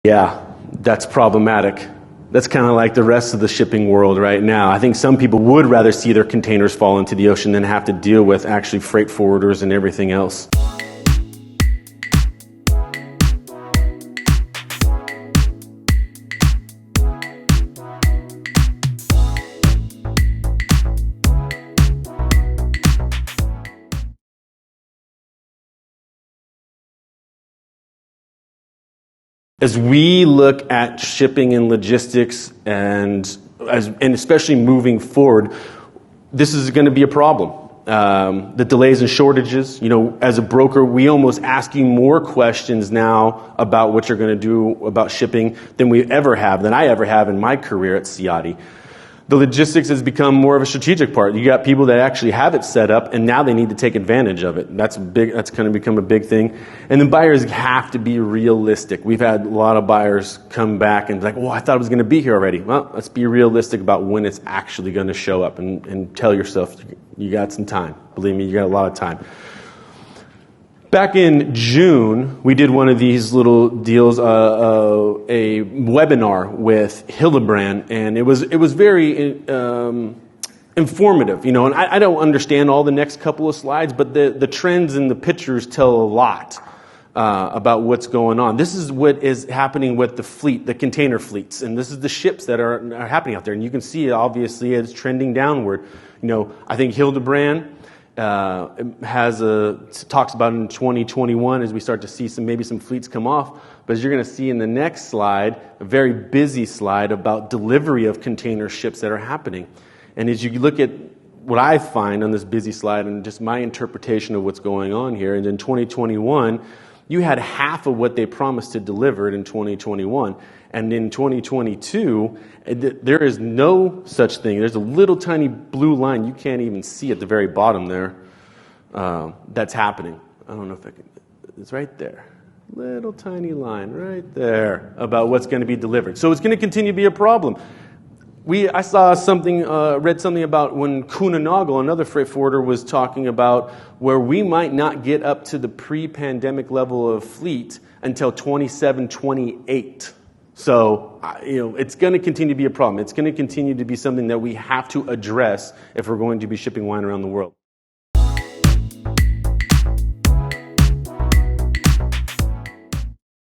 Yeah, that's problematic. That's kind of like the rest of the shipping world right now. I think some people would rather see their containers fall into the ocean than have to deal with actually freight forwarders and everything else. As we look at shipping and logistics and especially moving forward, this is going to be a problem. The delays and shortages, as a broker, we almost ask you more questions now about what you're going to do about shipping than I ever have in my career at Ciatti. The logistics has become more of a strategic part. You got people that actually have it set up, and now they need to take advantage of it. That's going to become a big thing. And then buyers have to be realistic. We've had a lot of buyers come back and be like, "Oh, I thought it was going to be here already." Well, let's be realistic about when it's actually going to show up, and tell yourself you got some time. Believe me, you got a lot of time. Back in June, we did one of these little deals, a webinar with Hildebrand, and it was very informative, and I don't understand all the next couple of slides, but the trends and the pictures tell a lot about what's going on. This is what is happening with the fleet, the container fleets, and this is the ships that are happening out there, and you can see obviously it's trending downward. I think Hildebrand talks about in 2021 as we start to see maybe some fleets come off, but as you're going to see in the next slide, a very busy slide about delivery of container ships that are happening. And as you look at what I find on this busy slide and just my interpretation of what's going on here, and in 2021, you had half of what they promised to deliver in 2021. And in 2022, there is no such thing. There's a little tiny blue line you can't even see at the very bottom there that's happening. I don't know if it's right there. Little tiny line right there about what's going to be delivered. So it's going to continue to be a problem. I saw something, read something about when Kuehne+Nagel, another freight forwarder, was talking about where we might not get up to the pre-pandemic level of fleet until 27, 28. So, it's going to continue to be a problem. It's going to continue to be something that we have to address if we're going to be shipping wine around the world.